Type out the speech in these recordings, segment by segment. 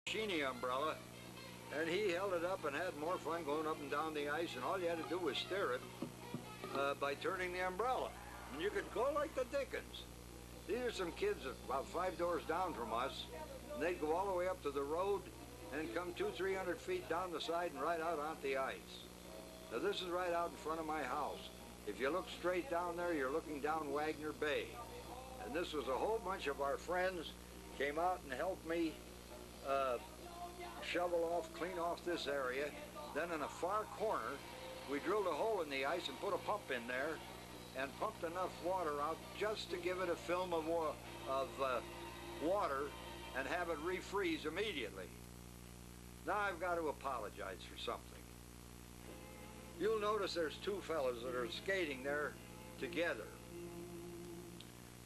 Sheeny umbrella, and he held it up and had more fun going up and down the ice, and all you had to do was steer it by turning the umbrella. And you could go like the dickens. These are some kids about 5 doors down from us, and they'd go all the way up to the road and come 200-300 feet down the side and right out onto the ice. Now this is right out in front of my house. If you look straight down there, you're looking down Wagner Bay. And this was a whole bunch of our friends came out and helped me shovel off, clean off this area. Then in a far corner, we drilled a hole in the ice and put a pump in there and pumped enough water out just to give it a film of water and have it refreeze immediately. Now I've got to apologize for something. You'll notice there's 2 fellas that are skating there together.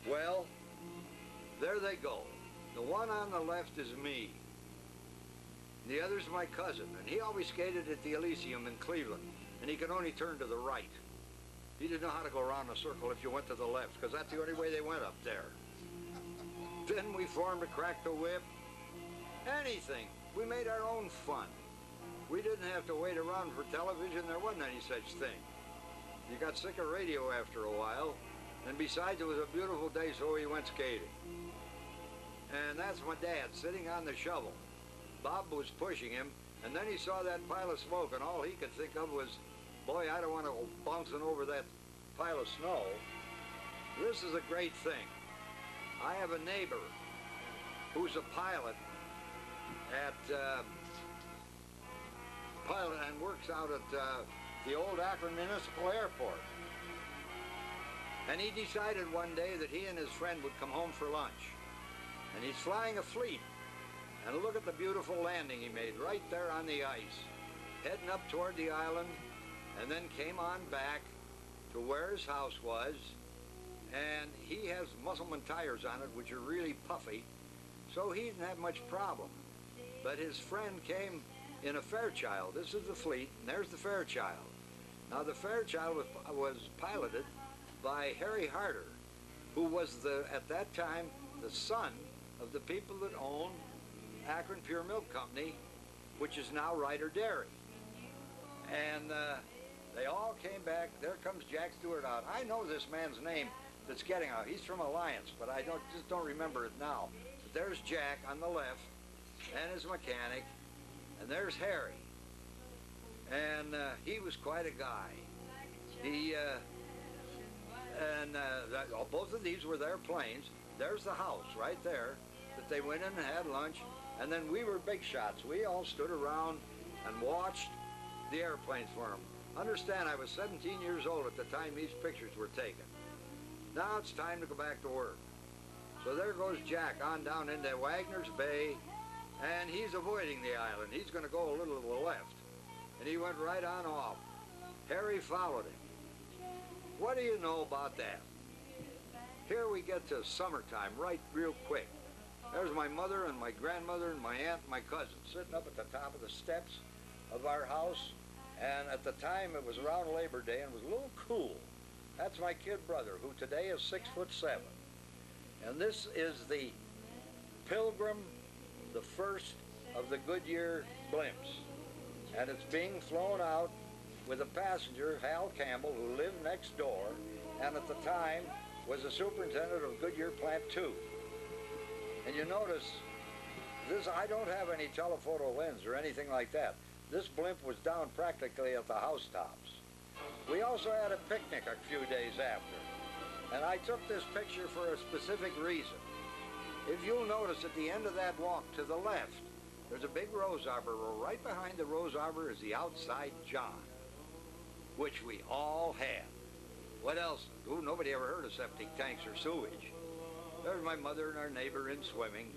Well, there they go. The one on the left is me. The other's my cousin, and he always skated at the Elysium in Cleveland, and he could only turn to the right. He didn't know how to go around a circle if you went to the left, because that's the only way they went up there. Then we formed a crack the whip. Anything. We made our own fun. We didn't have to wait around for television. There wasn't any such thing. You got sick of radio after a while, and besides, it was a beautiful day, so we went skating. And that's my dad sitting on the shovel. Bob was pushing him, and then he saw that pile of smoke, and all he could think of was, boy, I don't want to go bouncing over that pile of snow. This is a great thing. I have a neighbor who's a pilot at and works out at the old Akron Municipal Airport. And he decided one day that he and his friend would come home for lunch. And he's flying a fleet. And look at the beautiful landing he made right there on the ice, heading up toward the island, and then came on back to where his house was. And he has Musselman tires on it, which are really puffy, so he didn't have much problem. But his friend came in a Fairchild. This is the fleet, and there's the Fairchild. Now the Fairchild was piloted by Harry Harder, who was at that time the son of the people that owned Akron Pure Milk Company, which is now Ryder Dairy. And they all came back. There comes Jack Stewart out. I know this man's name that's getting out. He's from Alliance, but I just don't remember it now. But there's Jack on the left, and his mechanic, and there's Harry. And he was quite a guy. Both of these were their planes. There's the house right there that they went in and had lunch. And then we were big shots. We all stood around and watched the airplanes for them. Understand, I was 17 years old at the time these pictures were taken. Now it's time to go back to work. So there goes Jack on down into Wagner's Bay, and he's avoiding the island. He's going to go a little to the left. And he went right on off. Harry followed him. What do you know about that? Here we get to summertime, right real quick. There's my mother and my grandmother and my aunt and my cousin sitting up at the top of the steps of our house. And at the time, it was around Labor Day, and it was a little cool. That's my kid brother, who today is 6'7". And this is the Pilgrim, the first of the Goodyear blimps. And it's being flown out with a passenger, Hal Campbell, who lived next door, and at the time was the superintendent of Goodyear Plant 2. And you notice, this, I don't have any telephoto lens or anything like that. This blimp was down practically at the housetops. We also had a picnic a few days after. And I took this picture for a specific reason. If you'll notice, at the end of that walk to the left, there's a big rose arbor. Right behind the rose arbor is the outside John, which we all had. What else? Ooh, nobody ever heard of septic tanks or sewage. There's my mother and our neighbor in swimming,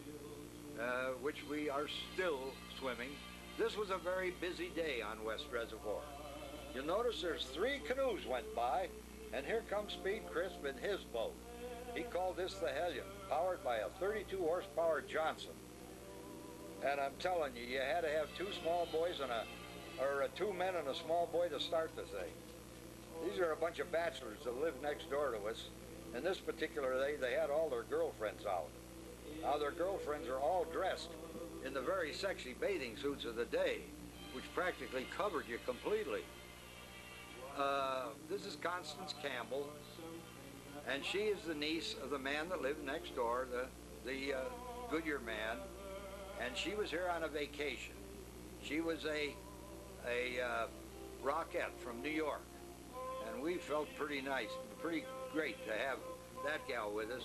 which we are still swimming. This was a very busy day on West Reservoir. You'll notice there's 3 canoes went by, and here comes Speed Crisp in his boat. He called this the Hellion, powered by a 32 horsepower Johnson. And I'm telling you, you had to have 2 small boys and 2 men and a small boy to start the thing. These are a bunch of bachelors that live next door to us. And this particular day, they had all their girlfriends out. Now their girlfriends are all dressed in the very sexy bathing suits of the day, which practically covered you completely. This is Constance Campbell, and she is the niece of the man that lived next door, the Goodyear man, and she was here on a vacation. She was a rockette from New York, and we felt pretty nice, pretty great to have that gal with us.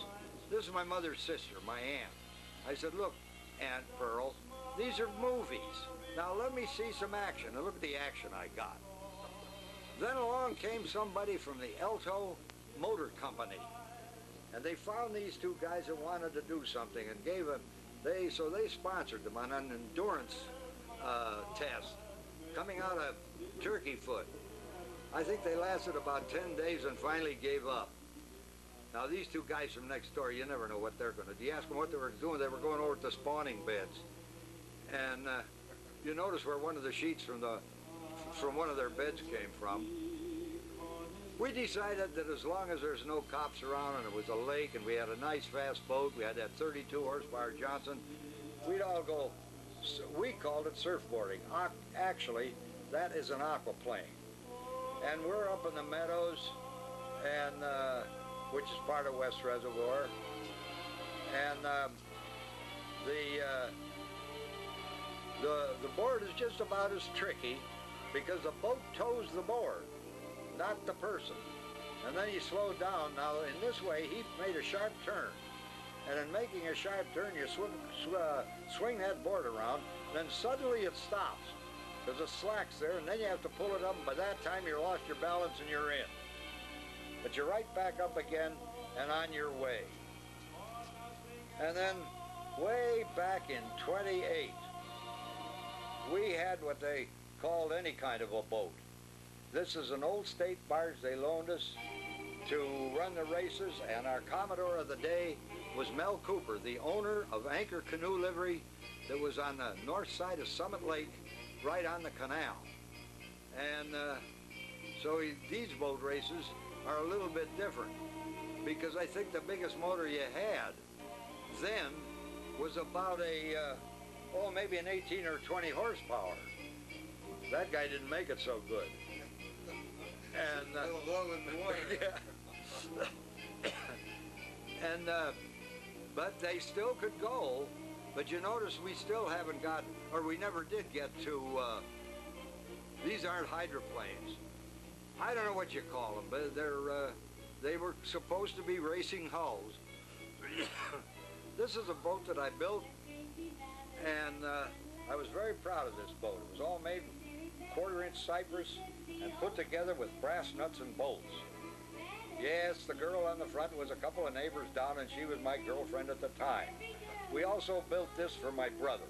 This is my mother's sister, my aunt. I said, look, Aunt Pearl, these are movies. Now let me see some action. And look at the action I got. Then along came somebody from the Alto Motor Company, and they found these two guys that wanted to do something and gave them, so they sponsored them on an endurance test coming out of Turkey Foot. I think they lasted about 10 days and finally gave up. Now these two guys from next door, you never know what they're going to do. You ask them what they were doing, they were going over to spawning beds. And you notice where one of the sheets from one of their beds came from. We decided that as long as there's no cops around and it was a lake and we had a nice fast boat, we had that 32 horsepower Johnson, we'd all go, we called it surfboarding. Actually, that is an aquaplane. And we're up in the meadows, and which is part of West Reservoir, and the board is just about as tricky because the boat tows the board, not the person. And then you slow down. Now in this way, he made a sharp turn, and in making a sharp turn, you swing that board around, then suddenly it stops because it slacks there, and then you have to pull it up, and by that time you lost your balance and you're in. But you're right back up again and on your way. And then way back in 28, we had what they called any kind of a boat. This is an old state barge they loaned us to run the races, and our Commodore of the day was Mel Cooper, the owner of Anchor Canoe Livery that was on the north side of Summit Lake, right on the canal. And so these boat races are a little bit different, because I think the biggest motor you had then was about maybe an 18 or 20 horsepower. That guy didn't make it so good. And a little low in the water. Yeah. And but they still could go. But you notice we still haven't got, or we never did get to. These aren't hydroplanes. I don't know what you call them, but they were supposed to be racing hulls. This is a boat that I built, and I was very proud of this boat. It was all made quarter-inch cypress and put together with brass nuts and bolts. Yes, the girl on the front was a couple of neighbors down, and she was my girlfriend at the time. We also built this for my brother,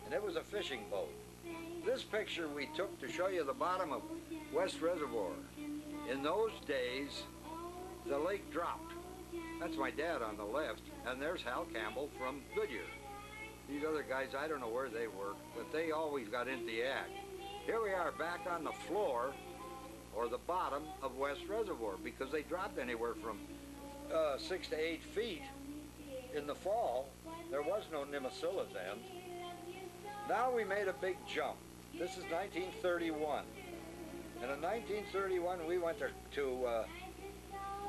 and it was a fishing boat. This picture we took to show you the bottom of West Reservoir. In those days, the lake dropped. That's my dad on the left, and there's Hal Campbell from Goodyear. These other guys, I don't know where they worked, but they always got into the act. Here we are back on the floor, or the bottom of West Reservoir, because they dropped anywhere from 6 to 8 feet in the fall. There was no Nimasilla then. Now we made a big jump. This is 1931. And in 1931, we went to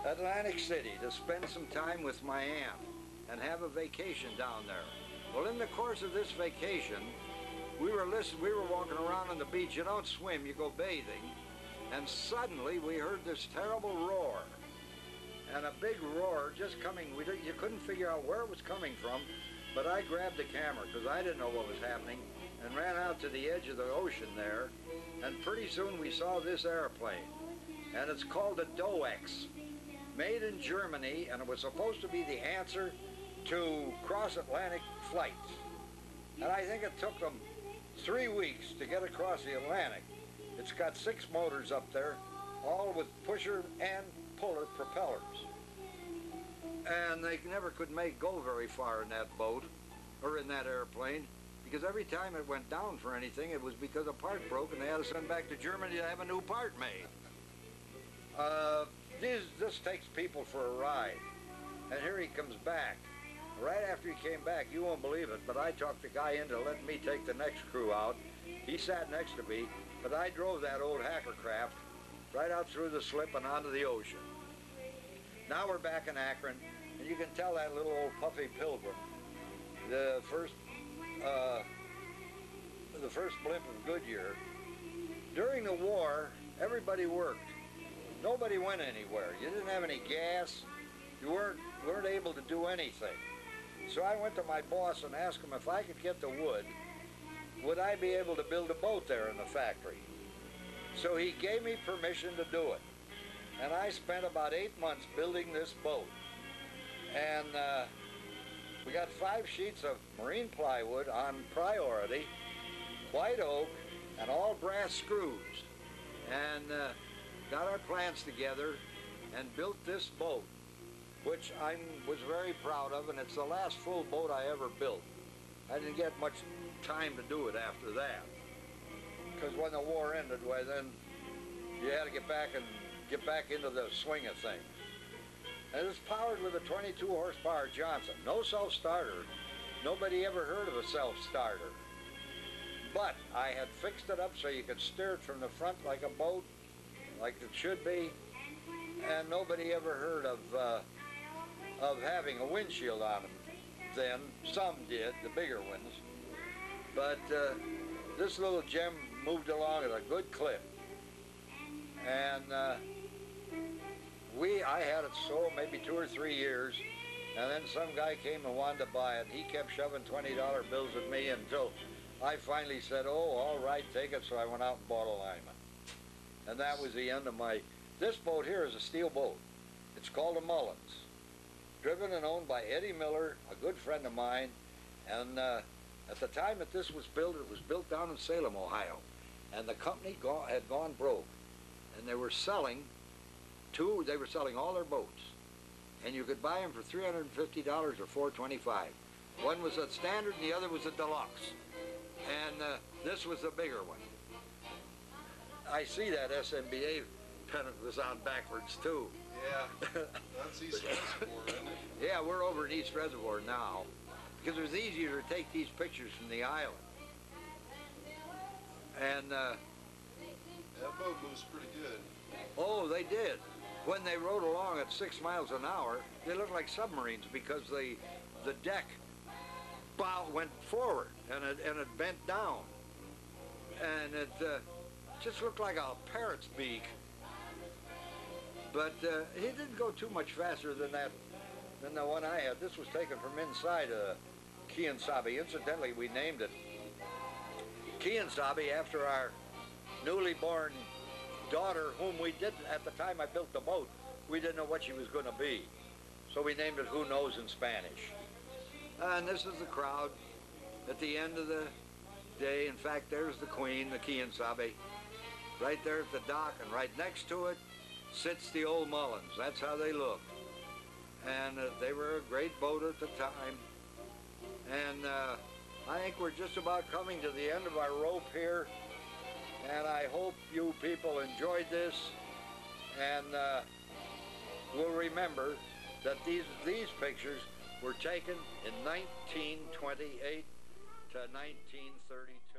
Atlantic City to spend some time with my aunt and have a vacation down there. Well, in the course of this vacation, we were walking around on the beach. You don't swim, you go bathing. And suddenly we heard this terrible roar. And a big roar just coming. You couldn't figure out where it was coming from, but I grabbed the camera because I didn't know what was happening and ran out to the edge of the ocean there. And pretty soon we saw this airplane. And it's called a Doex, made in Germany, and it was supposed to be the answer to cross-Atlantic flights. And I think it took them 3 weeks to get across the Atlantic. It's got 6 motors up there, all with pusher and puller propellers. And they never could go very far in that boat, or in that airplane, because every time it went down for anything, it was because a part broke and they had to send back to Germany to have a new part made. This takes people for a ride. And here he comes back. Right after he came back, you won't believe it, but I talked the guy into letting me take the next crew out. He sat next to me, but I drove that old hacker craft right out through the slip and onto the ocean. Now we're back in Akron, and you can tell that little old puffy Pilgrim, the first blimp of Goodyear. During the war, everybody worked. Nobody went anywhere. You didn't have any gas. You weren't able to do anything. So I went to my boss and asked him if I could get the wood, would I be able to build a boat there in the factory? So he gave me permission to do it. And I spent about 8 months building this boat. And we got 5 sheets of marine plywood on priority, white oak, and all brass screws. And got our plans together and built this boat, which I was very proud of, and it's the last full boat I ever built. I didn't get much time to do it after that, because when the war ended, well, then you had to get back into the swing of things. And it's powered with a 22 horsepower Johnson, no self-starter. Nobody ever heard of a self-starter. But I had fixed it up so you could steer it from the front like a boat, like it should be, and nobody ever heard of having a windshield on them then. Some did, the bigger ones. But this little gem moved along at a good clip. And I had it sold maybe 2 or 3 years, and then some guy came and wanted to buy it. He kept shoving $20 bills at me until I finally said, oh, all right, take it. So I went out and bought a lineman. And that was the end of my... This boat here is a steel boat. It's called a Mullins. Driven and owned by Eddie Miller, a good friend of mine. And at the time that this was built, it was built down in Salem, Ohio. And the company had gone broke. And they were selling all their boats. And you could buy them for $350 or $425. One was a standard and the other was a deluxe. And this was the bigger one. I see that SMBA pennant was on backwards too. Yeah, that's East Reservoir, isn't it? Yeah, we're over in East Reservoir now, because it was easier to take these pictures from the island. And that boat moves pretty good. Oh, they did. When they rode along at 6 miles an hour, they looked like submarines because the deck bow went forward and it bent down, and it just looked like a parrot's beak. But he didn't go too much faster than the one I had. This was taken from inside Kiansabe. Incidentally, we named it Kiansabe after our newly born daughter, whom we didn't, at the time I built the boat, we didn't know what she was going to be. So we named it Who Knows in Spanish. And this is the crowd at the end of the day. In fact, there's the Queen, the Kiansabe, right there at the dock, and right next to it sits the old Mullins. That's how they look. And they were a great boat at the time. And I think we're just about coming to the end of our rope here. And I hope you people enjoyed this. And will remember that these pictures were taken in 1928 to 1932.